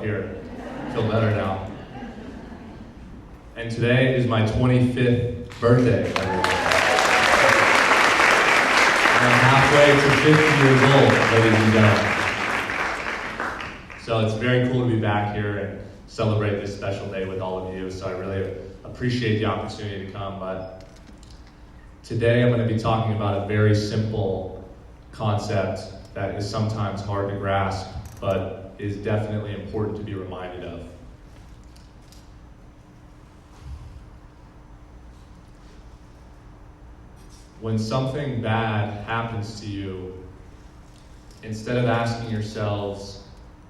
here. I feel better now. And today is my 25th birthday, everyone. I'm halfway to 50 years old, ladies and gentlemen. So it's very cool to be back here and celebrate this special day with all of you. So I really appreciate the opportunity to come. But today I'm going to be talking about a very simple concept that is sometimes hard to grasp, but is definitely important to be reminded of. When something bad happens to you, instead of asking yourselves,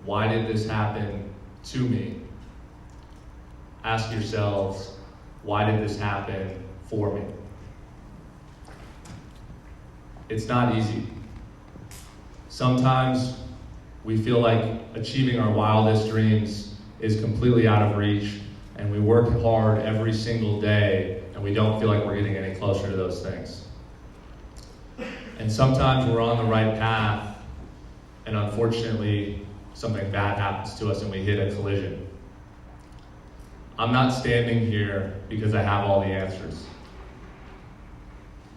why did this happen to me? Ask yourselves, why did this happen for me? It's not easy. Sometimes we feel like achieving our wildest dreams is completely out of reach, and we work hard every single day, and we don't feel like we're getting any closer to those things. And sometimes we're on the right path, and unfortunately, something bad happens to us and we hit a collision. I'm not standing here because I have all the answers.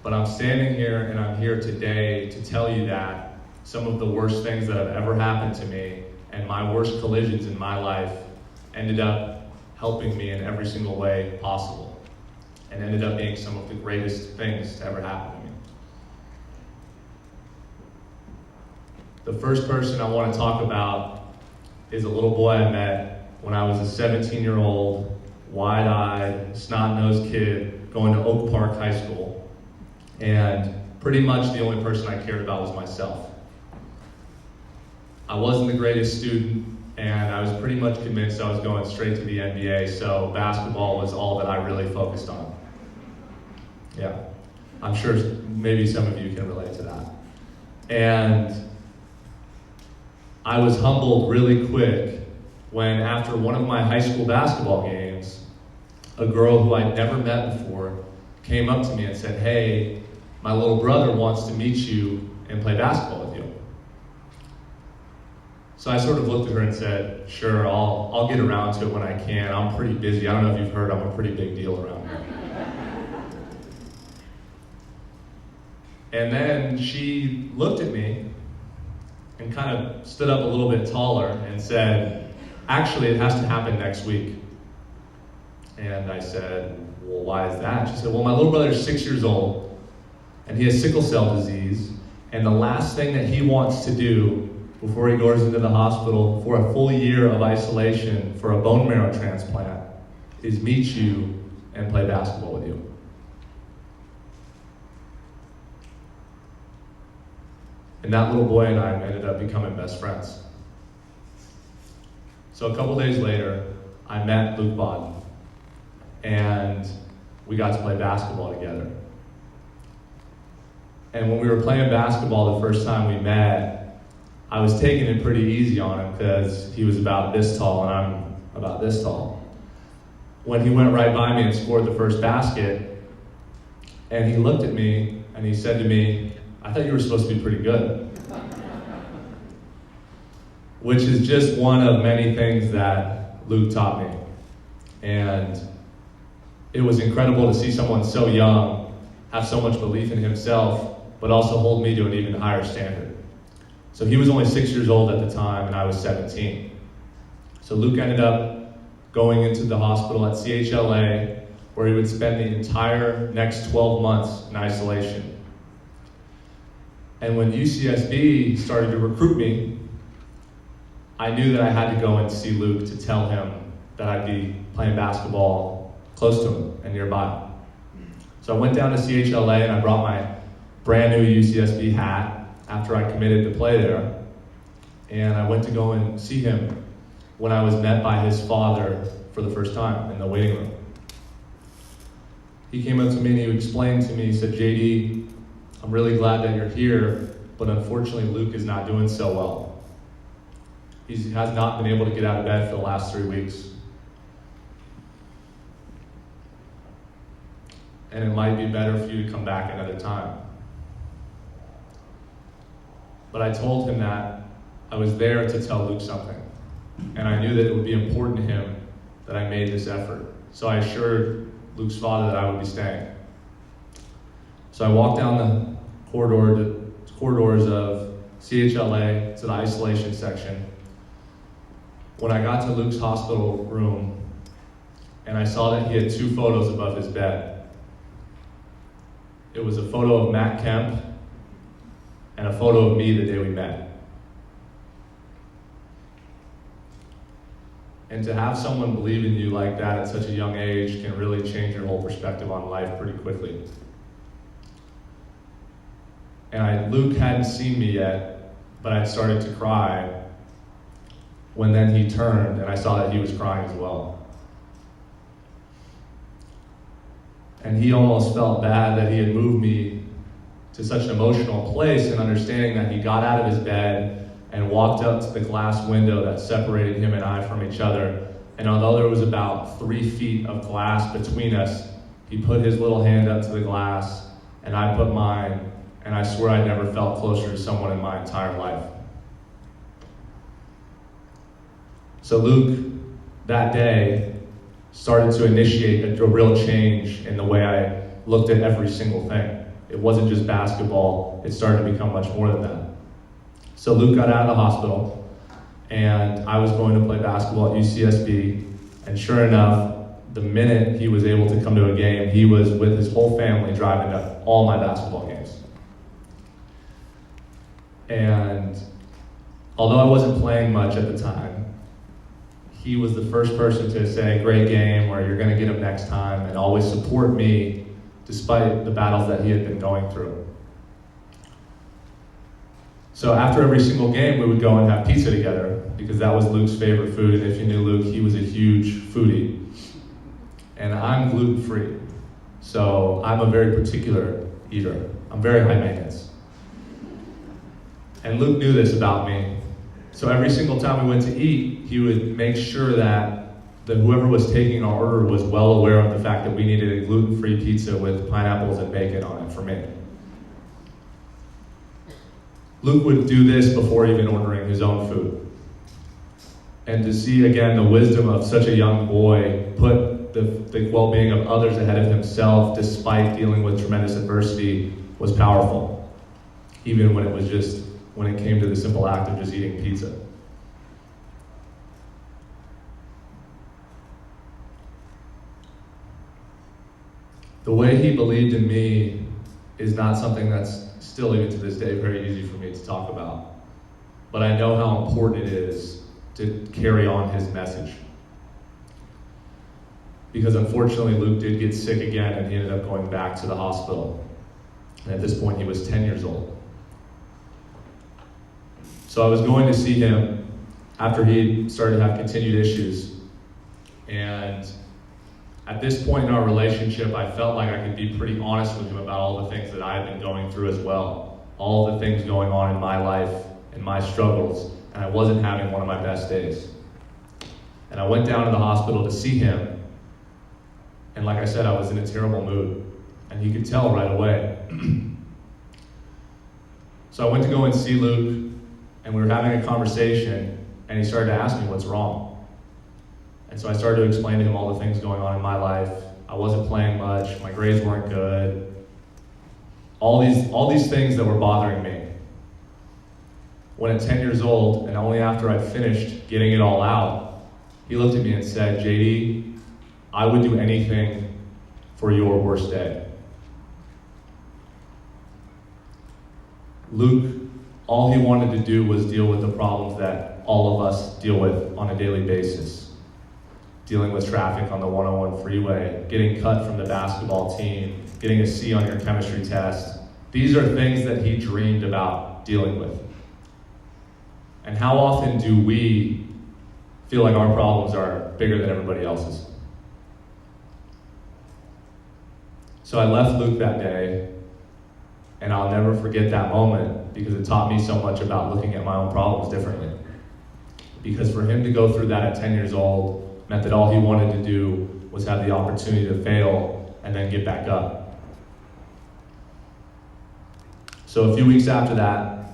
But I'm standing here and I'm here today to tell you that some of the worst things that have ever happened to me and my worst collisions in my life ended up helping me in every single way possible, and ended up being some of the greatest things to ever happen to me. The first person I want to talk about is a little boy I met when I was a 17-year-old, wide-eyed, snot-nosed kid going to Oak Park High School. And pretty much the only person I cared about was myself. I wasn't the greatest student, and I was pretty much convinced I was going straight to the NBA, so basketball was all that I really focused on. Yeah, I'm sure maybe some of you can relate to that. And I was humbled really quick when, after one of my high school basketball games, a girl who I'd never met before came up to me and said, "Hey, my little brother wants to meet you and play basketball with you." So I sort of looked at her and said, "Sure, I'll get around to it when I can. I'm pretty busy. I don't know if you've heard, I'm a pretty big deal around here." And then she looked at me and kind of stood up a little bit taller and said, "Actually, it has to happen next week." And I said, "Well, why is that?" She said, "Well, my little brother is 6 years old, and he has sickle cell disease, and the last thing that he wants to do before he goes into the hospital for a full year of isolation for a bone marrow transplant is meet you and play basketball with you." And that little boy and I ended up becoming best friends. So a couple days later, I met Luke Bodden, and we got to play basketball together. And when we were playing basketball the first time we met, I was taking it pretty easy on him because he was about this tall and I'm about this tall. When he went right by me and scored the first basket, and he looked at me and he said to me, "I thought you were supposed to be pretty good." Which is just one of many things that Luke taught me. And it was incredible to see someone so young have so much belief in himself, but also hold me to an even higher standard. So he was only 6 years old at the time, and I was 17. So Luke ended up going into the hospital at CHLA, where he would spend the entire next 12 months in isolation. And when UCSB started to recruit me, I knew that I had to go and see Luke to tell him that I'd be playing basketball close to him and nearby. So I went down to CHLA and I brought my brand new UCSB hat after I committed to play there. And I went to go and see him when I was met by his father for the first time in the waiting room. He came up to me and he explained to me, he said, "JD, I'm really glad that you're here, but unfortunately Luke is not doing so well. He has not been able to get out of bed for the last 3 weeks. And it might be better for you to come back another time." But I told him that I was there to tell Luke something. And I knew that it would be important to him that I made this effort. So I assured Luke's father that I would be staying. So I walked down the corridors of CHLA to the isolation section. When I got to Luke's hospital room, and I saw that he had 2 photos above his bed. It was a photo of Matt Kemp and a photo of me the day we met. And to have someone believe in you like that at such a young age can really change your whole perspective on life pretty quickly. And Luke hadn't seen me yet, but I'd started to cry when then he turned and I saw that he was crying as well. And he almost felt bad that he had moved me to such an emotional place, and understanding that he got out of his bed and walked up to the glass window that separated him and I from each other. And although there was about 3 feet of glass between us, he put his little hand up to the glass, and I put mine, and I swear I never felt closer to someone in my entire life. So Luke, that day, started to initiate a real change in the way I looked at every single thing. It wasn't just basketball, it started to become much more than that. So Luke got out of the hospital, and I was going to play basketball at UCSB, and sure enough, the minute he was able to come to a game, he was with his whole family driving to all my basketball games. And although I wasn't playing much at the time, he was the first person to say, "Great game," or "You're going to get him next time," and always support me despite the battles that he had been going through. So after every single game, we would go and have pizza together, because that was Luke's favorite food, and if you knew Luke, he was a huge foodie. And I'm gluten-free, so I'm a very particular eater. I'm very high maintenance. And Luke knew this about me. So every single time we went to eat, he would make sure that whoever was taking our order was well aware of the fact that we needed a gluten-free pizza with pineapples and bacon on it for me. Luke would do this before even ordering his own food. And to see, again, the wisdom of such a young boy put the well-being of others ahead of himself despite dealing with tremendous adversity was powerful, even when it came to the simple act of just eating pizza. The way he believed in me is not something that's still, even to this day, very easy for me to talk about. But I know how important it is to carry on his message. Because unfortunately, Luke did get sick again, and he ended up going back to the hospital. And at this point, he was 10 years old. So I was going to see him after he started to have continued issues. And at this point in our relationship, I felt like I could be pretty honest with him about all the things that I had been going through as well. All the things going on in my life and my struggles. And I wasn't having one of my best days. And I went down to the hospital to see him. And like I said, I was in a terrible mood. And he could tell right away. So I went to go and see Luke. And we were having a conversation, and he started to ask me what's wrong. And so I started to explain to him all the things going on in my life. I wasn't playing much, my grades weren't good. All these things that were bothering me. When at 10 years old, and only after I finished getting it all out, he looked at me and said, "JD, I would do anything for your worst day." Luke, all he wanted to do was deal with the problems that all of us deal with on a daily basis. Dealing with traffic on the 101 freeway, getting cut from the basketball team, getting a C on your chemistry test. These are things that he dreamed about dealing with. And how often do we feel like our problems are bigger than everybody else's? So I left Luke that day, and I'll never forget that moment because it taught me so much about looking at my own problems differently. Because for him to go through that at 10 years old meant that all he wanted to do was have the opportunity to fail and then get back up. So a few weeks after that,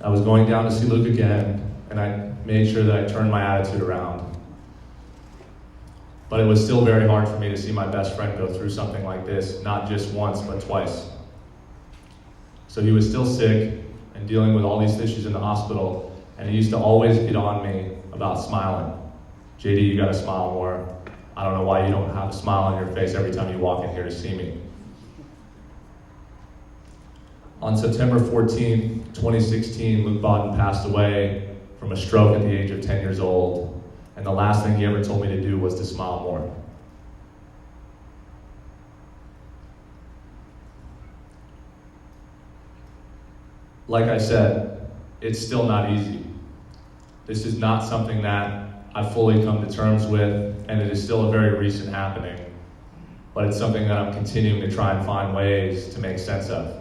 I was going down to see Luke again, and I made sure that I turned my attitude around. But it was still very hard for me to see my best friend go through something like this, not just once, but twice. So he was still sick and dealing with all these issues in the hospital, and he used to always get on me about smiling. JD, you gotta smile more. I don't know why you don't have a smile on your face every time you walk in here to see me. On September 14, 2016, Luke Bodden passed away from a stroke at the age of 10 years old, and the last thing he ever told me to do was to smile more. Like I said, it's still not easy. This is not something that I've fully come to terms with, and it is still a very recent happening, but it's something that I'm continuing to try and find ways to make sense of.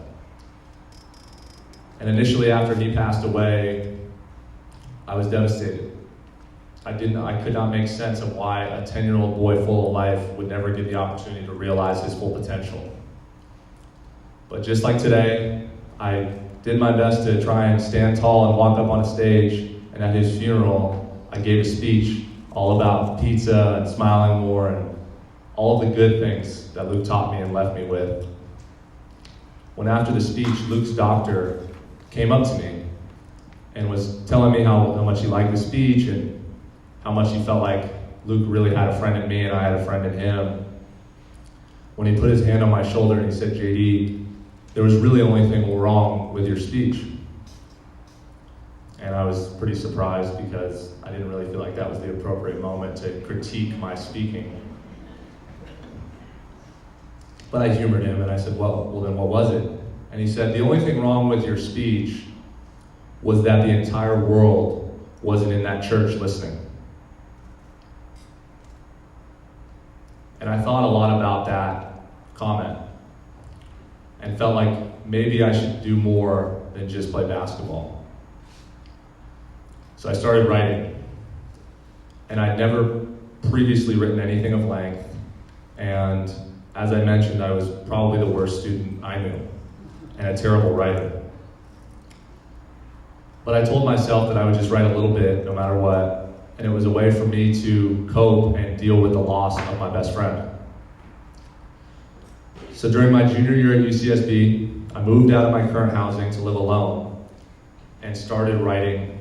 And initially, after he passed away, I was devastated. I could not make sense of why a 10-year-old boy full of life would never get the opportunity to realize his full potential. But just like today, I did my best to try and stand tall and walk up on a stage, and at his funeral, I gave a speech all about pizza and smiling more and all the good things that Luke taught me and left me with. When after the speech, Luke's doctor came up to me and was telling me how much he liked the speech and how much he felt like Luke really had a friend in me and I had a friend in him. When he put his hand on my shoulder and he said, JD, there was really only anything wrong with your speech. And I was pretty surprised because I didn't really feel like that was the appropriate moment to critique my speaking. But I humored him and I said, well then what was it? And he said, the only thing wrong with your speech was that the entire world wasn't in that church listening. And I thought a lot about that comment and felt like maybe I should do more than just play basketball. So I started writing, and I'd never previously written anything of length, and as I mentioned, I was probably the worst student I knew, and a terrible writer. But I told myself that I would just write a little bit, no matter what, and it was a way for me to cope and deal with the loss of my best friend. So during my junior year at UCSB, I moved out of my current housing to live alone, and started writing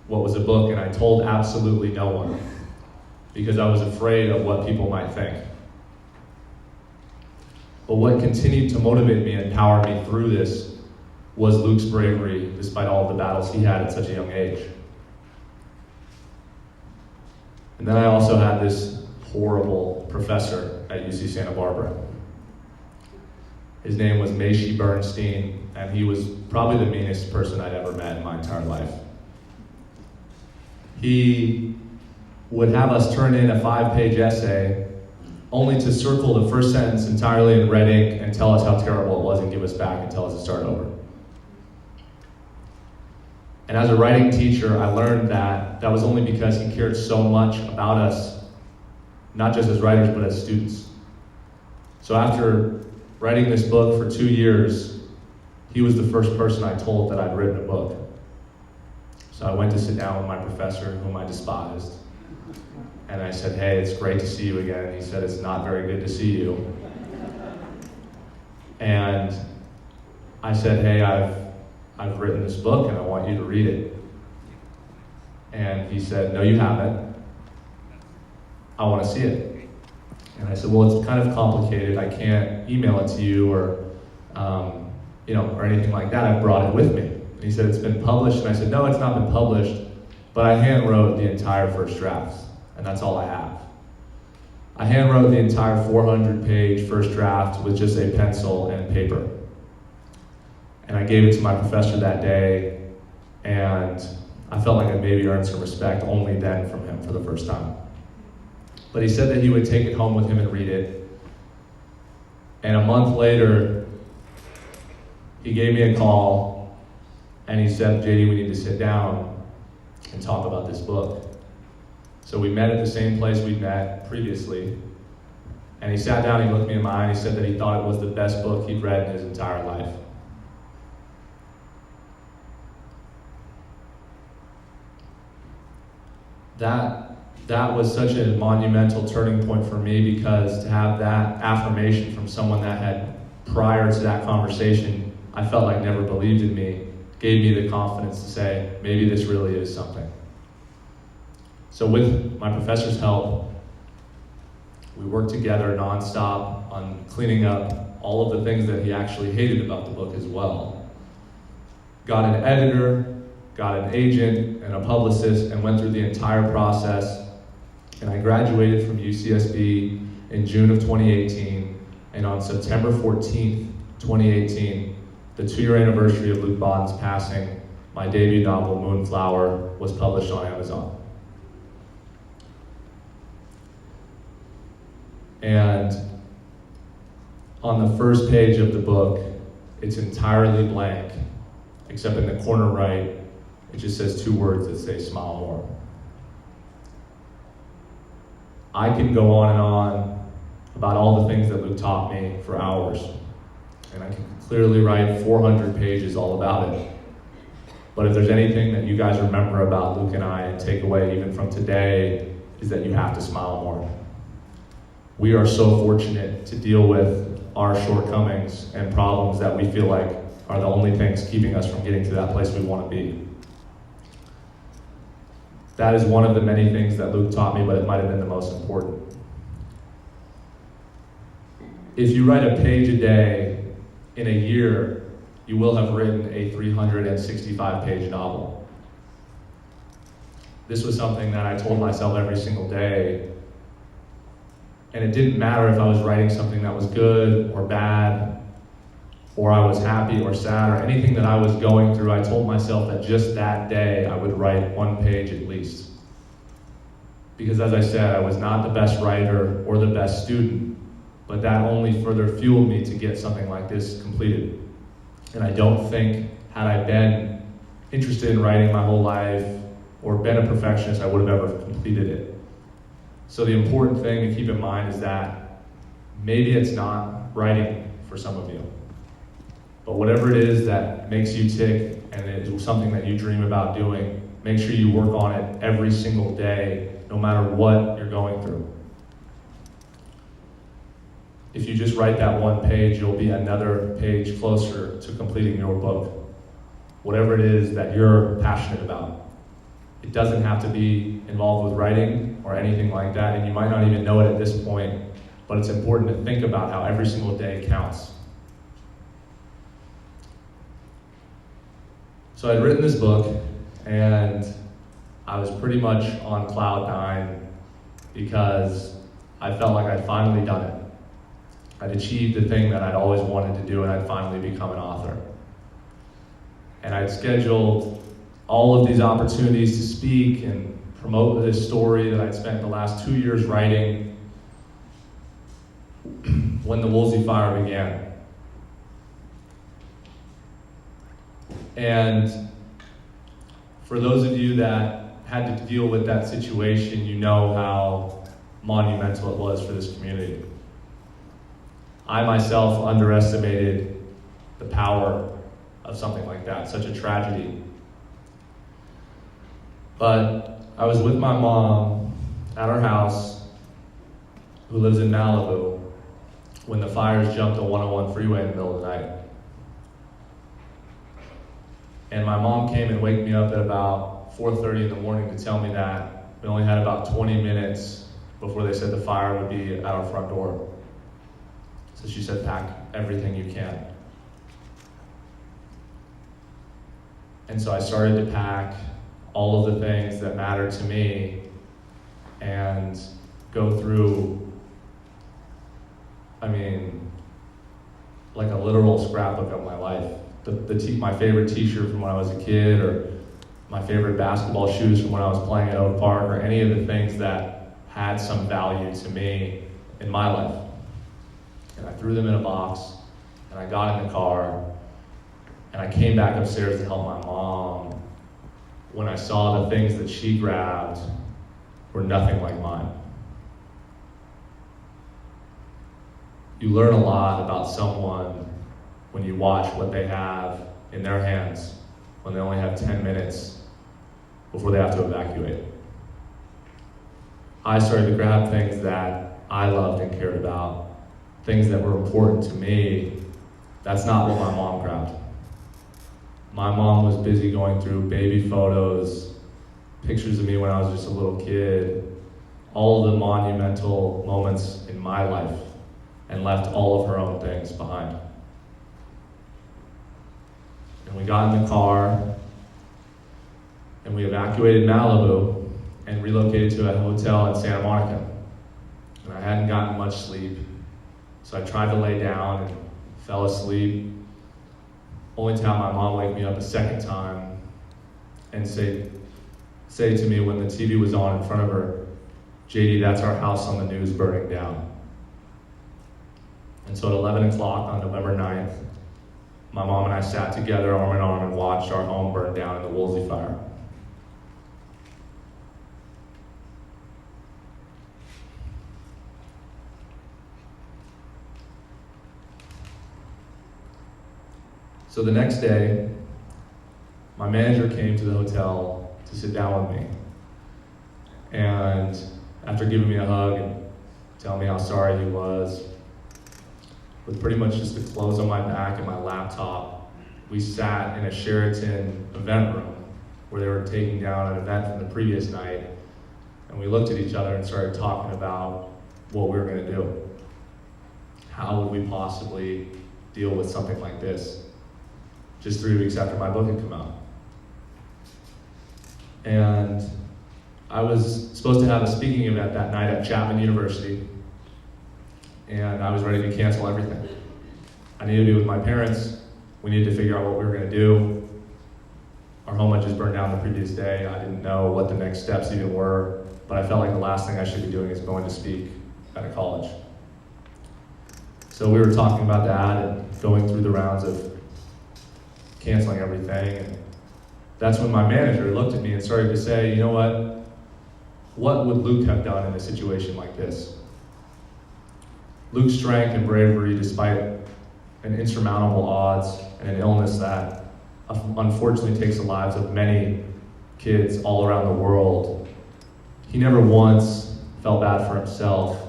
what was a book, and I told absolutely no one, because I was afraid of what people might think. But what continued to motivate me and empower me through this was Luke's bravery, despite all the battles he had at such a young age. And then I also had this horrible professor at UC Santa Barbara. His name was Maishi Bernstein, and he was probably the meanest person I'd ever met in my entire life. He would have us turn in a 5-page essay, only to circle the first sentence entirely in red ink and tell us how terrible it was and give us back and tell us to start over. And as a writing teacher, I learned that that was only because he cared so much about us, not just as writers, but as students. So after writing this book for 2 years, he was the first person I told that I'd written a book. So I went to sit down with my professor, whom I despised, and I said, hey, it's great to see you again. And he said, it's not very good to see you. And I said, hey, I've written this book and I want you to read it. And he said, no, you haven't. I want to see it. And I said, well, it's kind of complicated. I can't email it to you or anything like that. I brought it with me. And he said, it's been published. And I said, no, it's not been published, but I hand wrote the entire first draft, and that's all I have. I hand wrote the entire 400-page first draft with just a pencil and paper. And I gave it to my professor that day, and I felt like I maybe earned some respect only then from him for the first time. But he said that he would take it home with him and read it. And a month later, he gave me a call, and he said, JD, we need to sit down and talk about this book. So we met at the same place we'd met previously, and he sat down, he looked me in my eye, and he said that he thought it was the best book he'd read in his entire life. that was such a monumental turning point for me, because to have that affirmation from someone that had, prior to that conversation, I felt like never believed in me, gave me the confidence to say, maybe this really is something. So with my professor's help, we worked together nonstop on cleaning up all of the things that he actually hated about the book as well. Got an editor, got an agent and a publicist, and went through the entire process. And I graduated from UCSB in June of 2018, and on September 14th, 2018, the 2-year anniversary of Luke Botton's passing, my debut novel, MoonFlower, was published on Amazon. And on the first page of the book, it's entirely blank, except in the corner right, it just says 2 words that say "smile more." I can go on and on about all the things that Luke taught me for hours, and I can clearly write 400 pages all about it. But if there's anything that you guys remember about Luke and I and take away even from today, is that you have to smile more. We are so fortunate to deal with our shortcomings and problems that we feel like are the only things keeping us from getting to that place we want to be. That is one of the many things that Luke taught me, but it might have been the most important. If you write a page a day, in a year, you will have written a 365-page novel. This was something that I told myself every single day, and it didn't matter if I was writing something that was good or bad, or I was happy or sad, or anything that I was going through. I told myself that just that day I would write 1 page at least. Because as I said, I was not the best writer or the best student, but that only further fueled me to get something like this completed. And I don't think, had I been interested in writing my whole life or been a perfectionist, I would have ever completed it. So the important thing to keep in mind is that maybe it's not writing for some of you. But whatever it is that makes you tick and is something that you dream about doing, make sure you work on it every single day, no matter what you're going through. If you just write that 1 page, you'll be another page closer to completing your book. Whatever it is that you're passionate about. It doesn't have to be involved with writing or anything like that, and you might not even know it at this point, but it's important to think about how every single day counts. So I'd written this book, and I was pretty much on cloud 9 because I felt like I'd finally done it. I'd achieved the thing that I'd always wanted to do, and I'd finally become an author. And I'd scheduled all of these opportunities to speak and promote this story that I'd spent the last 2 years writing when the Woolsey fire began. And for those of you that had to deal with that situation, you know how monumental it was for this community. I myself underestimated the power of something like that, such a tragedy. But I was with my mom at our house, who lives in Malibu, when the fires jumped the 101 freeway in the middle of the night. And my mom came and waked me up at about 4:30 in the morning to tell me that we only had about 20 minutes before they said the fire would be at our front door. So she said, pack everything you can. And so I started to pack all of the things that mattered to me and go through, like a literal scrapbook of my life. My favorite t-shirt from when I was a kid, or my favorite basketball shoes from when I was playing at Oak Park, or any of the things that had some value to me in my life. And I threw them in a box, and I got in the car, and I came back upstairs to help my mom when I saw the things that she grabbed were nothing like mine. You learn a lot about someone when you watch what they have in their hands when they only have 10 minutes before they have to evacuate. I started to grab things that I loved and cared about, things that were important to me. That's not what my mom grabbed. My mom was busy going through baby photos, pictures of me when I was just a little kid, all of the monumental moments in my life, and left all of her own things behind. And we got in the car, and we evacuated Malibu and relocated to a hotel in Santa Monica. And I hadn't gotten much sleep, so I tried to lay down and fell asleep, only to have my mom wake me up a second time and say to me when the TV was on in front of her, "JD, that's our house on the news burning down." And so at 11 o'clock on November 9th, my mom and I sat together arm in arm and watched our home burn down in the Woolsey fire. So the next day, my manager came to the hotel to sit down with me. And after giving me a hug and telling me how sorry he was, with pretty much just the clothes on my back and my laptop, we sat in a Sheraton event room where they were taking down an event from the previous night, and we looked at each other and started talking about what we were going to do. How would we possibly deal with something like this? Just 3 weeks after my book had come out. And I was supposed to have a speaking event that night at Chapman University, and I was ready to cancel everything. I needed to be with my parents. We needed to figure out what we were going to do. Our home had just burned down the previous day. I didn't know what the next steps even were, but I felt like the last thing I should be doing is going to speak at a college. So we were talking about that and going through the rounds of canceling everything, and that's when my manager looked at me and started to say, "You know what would Luke have done in a situation like this?" Luke's strength and bravery, despite an insurmountable odds and an illness that unfortunately takes the lives of many kids all around the world, he never once felt bad for himself.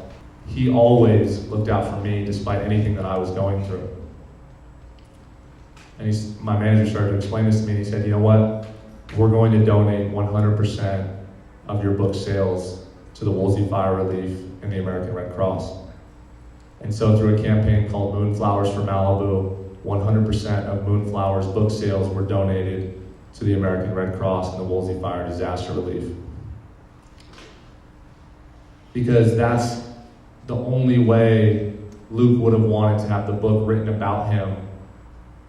He always looked out for me despite anything that I was going through. And my manager started to explain this to me, and he said, "You know what? We're going to donate 100% of your book sales to the Woolsey Fire Relief and the American Red Cross." And so through a campaign called MoonFlowers for Malibu, 100% of MoonFlower's book sales were donated to the American Red Cross and the Woolsey Fire Disaster Relief. Because that's the only way Luke would have wanted to have the book written about him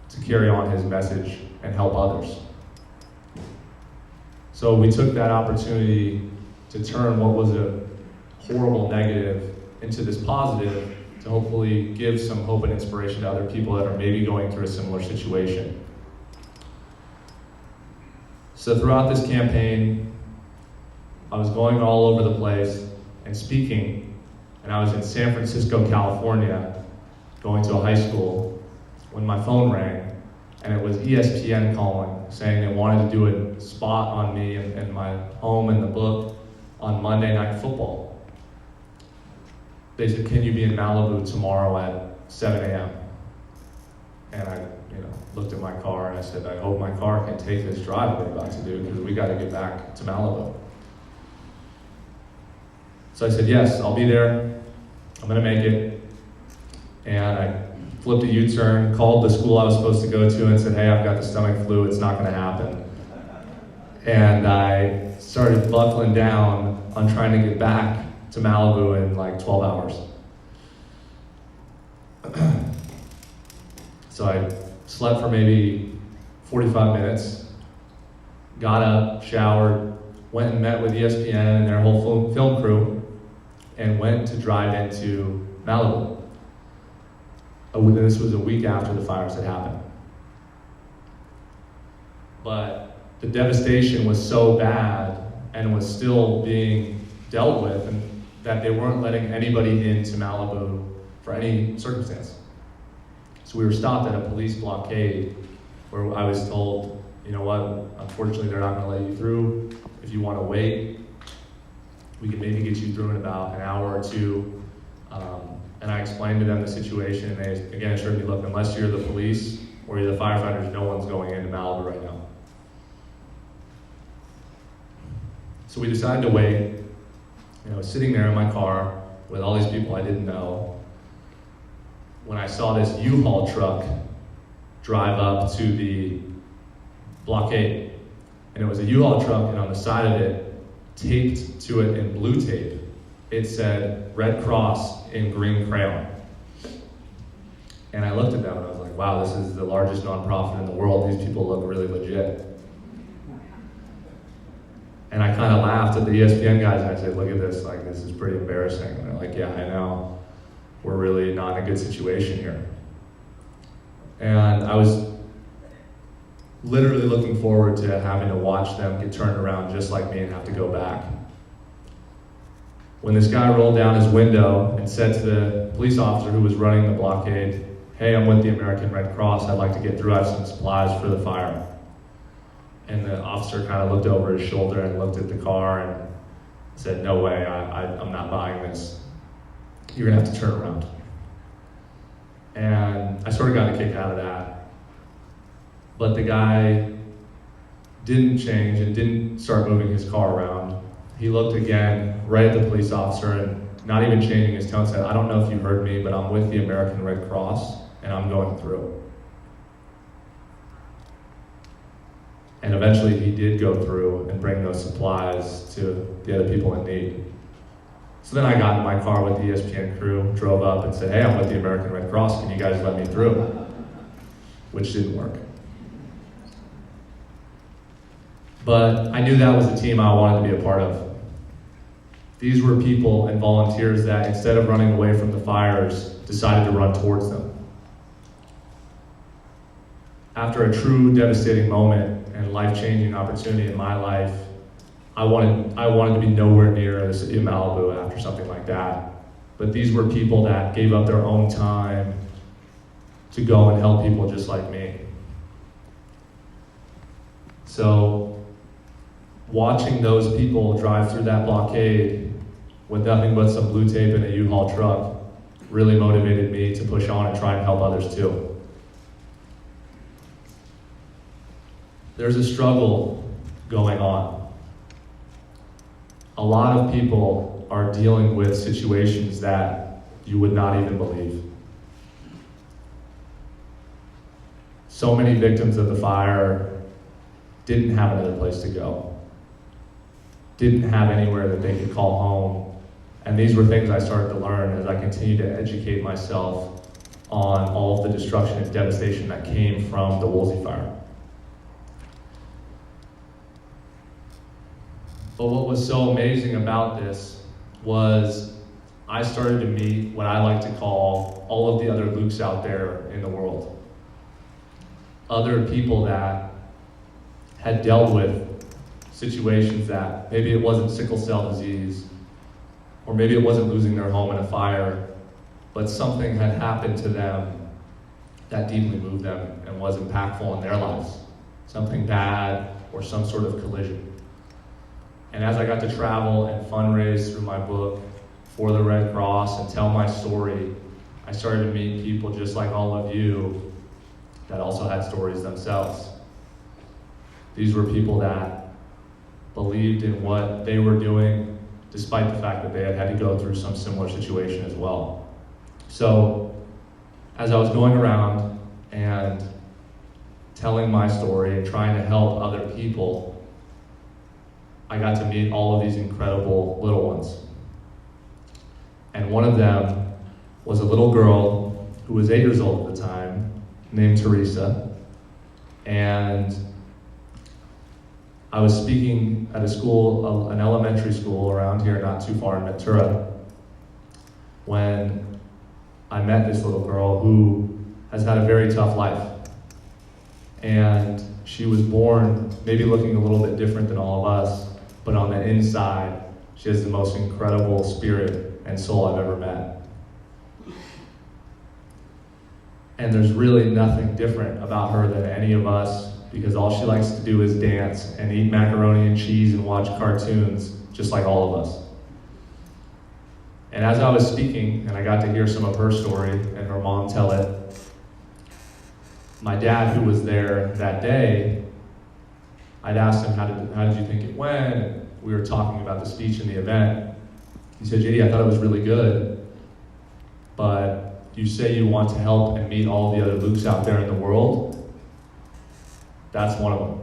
to carry on his message and help others. So we took that opportunity to turn what was a horrible negative into this positive to hopefully give some hope and inspiration to other people that are maybe going through a similar situation. So throughout this campaign, I was going all over the place and speaking, and I was in San Francisco, California, going to a high school, when my phone rang, and it was ESPN calling, saying they wanted to do a spot on me and my home and the book on Monday Night Football. They said, "Can you be in Malibu tomorrow at 7 a.m.? And I looked at my car and I said, "I hope my car can take this drive we're about to do, because we got to get back to Malibu." So I said, "Yes, I'll be there. I'm going to make it." And I flipped a U-turn, called the school I was supposed to go to and said, "Hey, I've got the stomach flu, it's not going to happen." And I started buckling down on trying to get back to Malibu in like 12 hours. So I slept for maybe 45 minutes, got up, showered, went and met with ESPN and their whole film crew, and went to drive into Malibu. This was a week after the fires had happened. But the devastation was so bad and was still being dealt with, and that they weren't letting anybody into Malibu for any circumstance. So we were stopped at a police blockade where I was told, "You know what, unfortunately they're not going to let you through. If you want to wait, We can maybe get you through in about an hour or two. And I explained to them the situation, and they again assured me, look, unless you're the police or you're the firefighters, no one's going into Malibu right now. So we decided to wait. I was sitting there in my car with all these people I didn't know when I saw this U-Haul truck drive up to the blockade. And it was a U-Haul truck, and on the side of it, taped to it in blue tape, it said Red Cross in green crayon. And I looked at them and I was like, wow, this is the largest nonprofit in the world. These people look really legit. And I kind of laughed at the ESPN guys and I said, look at this, like this is pretty embarrassing. And they're like, yeah, I know. We're really not in a good situation here. And I was literally looking forward to having to watch them get turned around just like me and have to go back. When this guy rolled down his window and said to the police officer who was running the blockade, hey, I'm with the American Red Cross, I'd like to get through, I have some supplies for the fire. And the officer kind of looked over his shoulder and looked at the car and said, no way, I'm not buying this. You're gonna have to turn around. And I sort of got a kick out of that. But the guy didn't change and didn't start moving his car around. He looked again right at the police officer and not even changing his tone said, I don't know if you heard me, but I'm with the American Red Cross and I'm going through. And eventually he did go through and bring those supplies to the other people in need. So then I got in my car with the ESPN crew, drove up and said, hey, I'm with the American Red Cross, can you guys let me through? Which didn't work. But I knew that was the team I wanted to be a part of. These were people and volunteers that, instead of running away from the fires, decided to run towards them. After a true devastating moment and life-changing opportunity in my life, I wanted to be nowhere near the city of Malibu after something like that. But these were people that gave up their own time to go and help people just like me. So, watching those people drive through that blockade with nothing but some blue tape and a U-Haul truck really motivated me to push on and try and help others too. There's a struggle going on. A lot of people are dealing with situations that you would not even believe. So many victims of the fire didn't have another place to go, didn't have anywhere that they could call home. And these were things I started to learn as I continued to educate myself on all of the destruction and devastation that came from the Woolsey fire. But what was so amazing about this was I started to meet what I like to call all of the other Lukes out there in the world. Other people that had dealt with situations that maybe it wasn't sickle cell disease, or maybe it wasn't losing their home in a fire, but something had happened to them that deeply moved them and was impactful in their lives. Something bad or some sort of collision. And as I got to travel and fundraise through my book for the Red Cross and tell my story, I started to meet people just like all of you that also had stories themselves. These were people that believed in what they were doing despite the fact that they had had to go through some similar situation as well. So, as I was going around and telling my story and trying to help other people, I got to meet all of these incredible little ones. And one of them was a little girl who was 8 years old at the time, named Teresa. And I was speaking at a school, an elementary school around here, not too far in Ventura, when I met this little girl who has had a very tough life. And she was born maybe looking a little bit different than all of us, but on the inside, she has the most incredible spirit and soul I've ever met. And there's really nothing different about her than any of us, because all she likes to do is dance and eat macaroni and cheese and watch cartoons, just like all of us. And as I was speaking, and I got to hear some of her story and her mom tell it, my dad, who was there that day, I'd asked him, how did you think it went? And we were talking about the speech and the event. He said, JD, I thought it was really good, but you say you want to help and meet all the other Lukes out there in the world. That's one of them.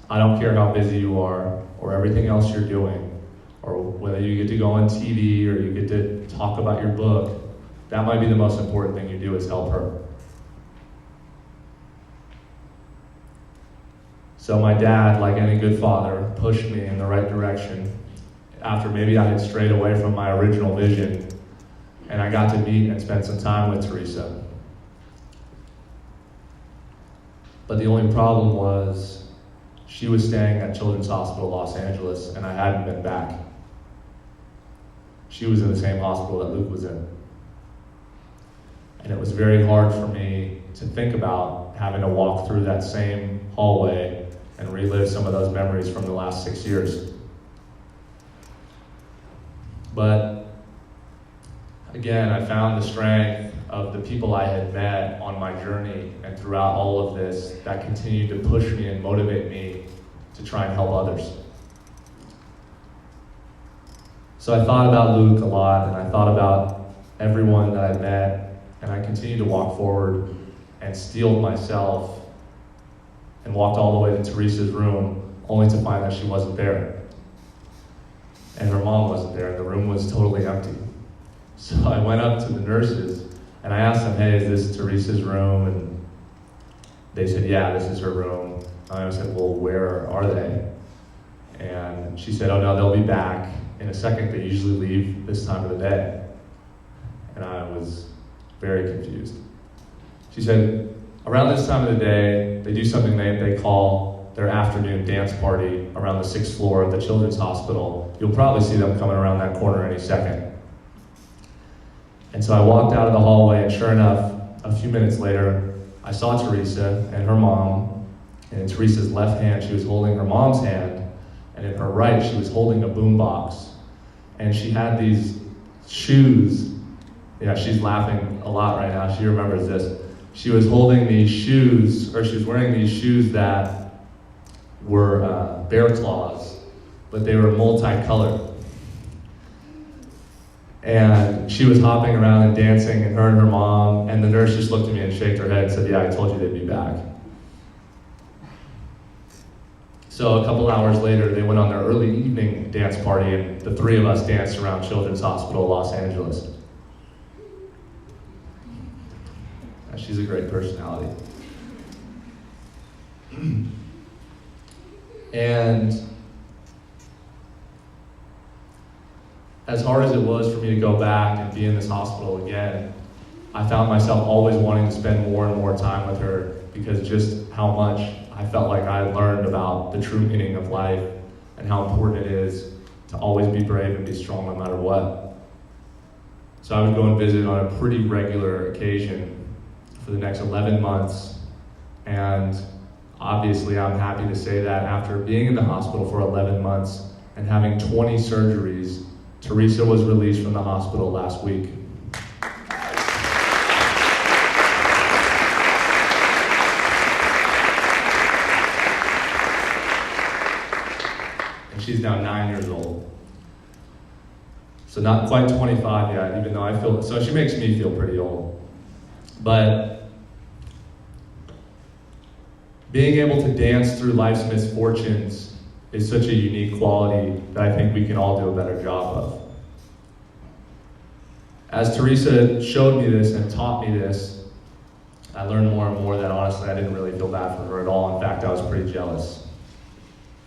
I don't care how busy you are or everything else you're doing, or whether you get to go on TV or you get to talk about your book. That might be the most important thing you do, is help her. So my dad, like any good father, pushed me in the right direction after maybe I had strayed away from my original vision, and I got to meet and spend some time with Teresa. But the only problem was she was staying at Children's Hospital Los Angeles, and I hadn't been back. She was in the same hospital that Luke was in. And it was very hard for me to think about having to walk through that same hallway and relive some of those memories from the last 6 years. But again, I found the strength of the people I had met on my journey and throughout all of this that continued to push me and motivate me to try and help others. So I thought about Luke a lot, and I thought about everyone that I met, and I continued to walk forward and steeled myself and walked all the way to Teresa's room, only to find that she wasn't there. And her mom wasn't there, and the room was totally empty. So I went up to the nurses, and I asked them, hey, is this Teresa's room? And they said, yeah, this is her room. And I said, well, where are they? And she said, oh no, they'll be back in a second. They usually leave this time of the day. And I was very confused. She said, around this time of the day, they do something they call their afternoon dance party around the 6th floor of the Children's Hospital. You'll probably see them coming around that corner any second. And so I walked out of the hallway, and sure enough, a few minutes later, I saw Teresa and her mom, and in Teresa's left hand, she was holding her mom's hand, and in her right, she was holding a boombox. And she had these shoes. Yeah, she's laughing a lot right now. She remembers this. She was holding these shoes, or she was wearing these shoes that were bear claws, but they were multicolored. And she was hopping around and dancing, and her mom, and the nurse just looked at me and shook her head and said, yeah, I told you they'd be back. So a couple hours later, they went on their early evening dance party, and the three of us danced around Children's Hospital Los Angeles. She's a great personality. And as hard as it was for me to go back and be in this hospital again, I found myself always wanting to spend more and more time with her, because just how much I felt like I had learned about the true meaning of life and how important it is to always be brave and be strong no matter what. So I would go and visit on a pretty regular occasion for the next 11 months, and obviously I'm happy to say that after being in the hospital for 11 months and having 20 surgeries, Teresa was released from the hospital last week. And she's now 9 years old. So not quite 25 yet, even though I feel, so she makes me feel pretty old. But being able to dance through life's misfortunes is such a unique quality that I think we can all do a better job of. As Teresa showed me this and taught me this, I learned more and more that honestly I didn't really feel bad for her at all. In fact, I was pretty jealous.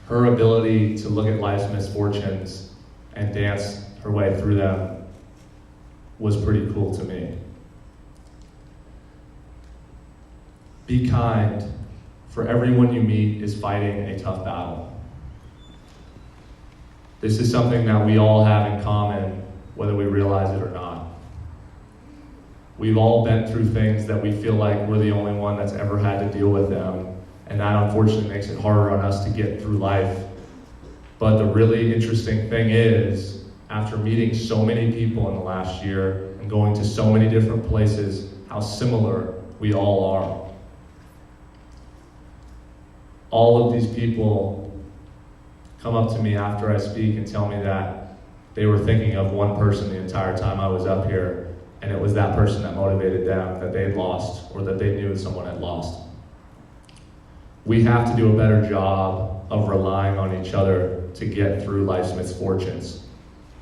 Her ability to look at life's misfortunes and dance her way through them was pretty cool to me. Be kind, for everyone you meet is fighting a tough battle. This is something that we all have in common, whether we realize it or not. We've all been through things that we feel like we're the only one that's ever had to deal with them, and that unfortunately makes it harder on us to get through life. But the really interesting thing is, after meeting so many people in the last year and going to so many different places, how similar we all are. All of these people come up to me after I speak and tell me that they were thinking of one person the entire time I was up here, and it was that person that motivated them, that they'd lost, or that they knew someone had lost. We have to do a better job of relying on each other to get through life's misfortunes,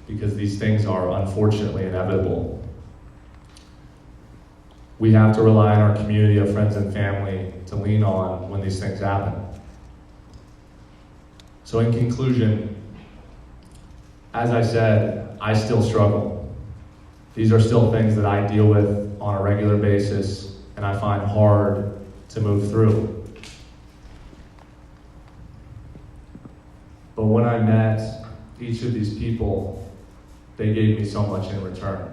because these things are unfortunately inevitable. We have to rely on our community of friends and family to lean on when these things happen. So in conclusion, as I said, I still struggle. These are still things that I deal with on a regular basis, and I find hard to move through. But when I met each of these people, they gave me so much in return.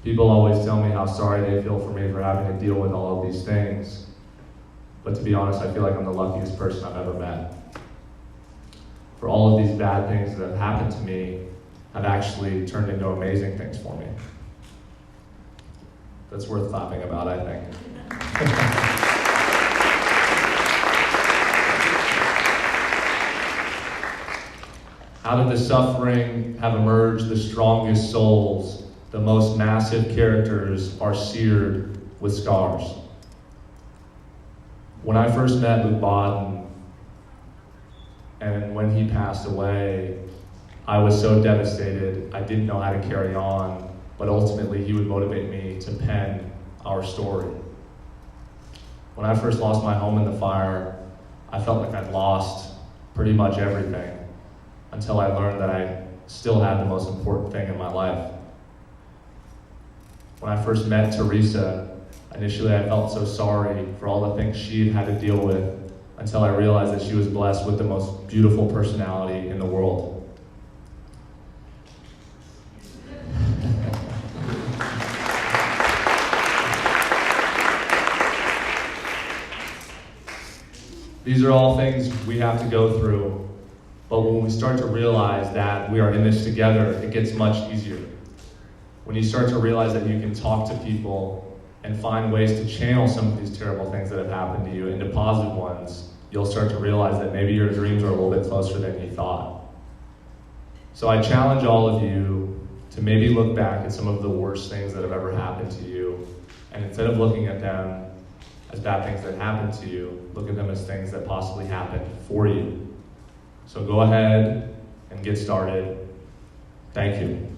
People always tell me how sorry they feel for me for having to deal with all of these things. But to be honest, I feel like I'm the luckiest person I've ever met. For all of these bad things that have happened to me have actually turned into amazing things for me. That's worth clapping about, I think. Out of the suffering have emerged the strongest souls. The most massive characters are seared with scars. When I first met Luke Bodden, and when he passed away, I was so devastated. I didn't know how to carry on, but ultimately he would motivate me to pen our story. When I first lost my home in the fire, I felt like I'd lost pretty much everything, until I learned that I still had the most important thing in my life. When I first met Teresa, initially I felt so sorry for all the things she had to deal with, until I realized that she was blessed with the most beautiful personality in the world. These are all things we have to go through, but when we start to realize that we are in this together, it gets much easier. When you start to realize that you can talk to people and find ways to channel some of these terrible things that have happened to you into positive ones, you'll start to realize that maybe your dreams are a little bit closer than you thought. So I challenge all of you to maybe look back at some of the worst things that have ever happened to you, and instead of looking at them as bad things that happened to you, look at them as things that possibly happened for you. So go ahead and get started. Thank you.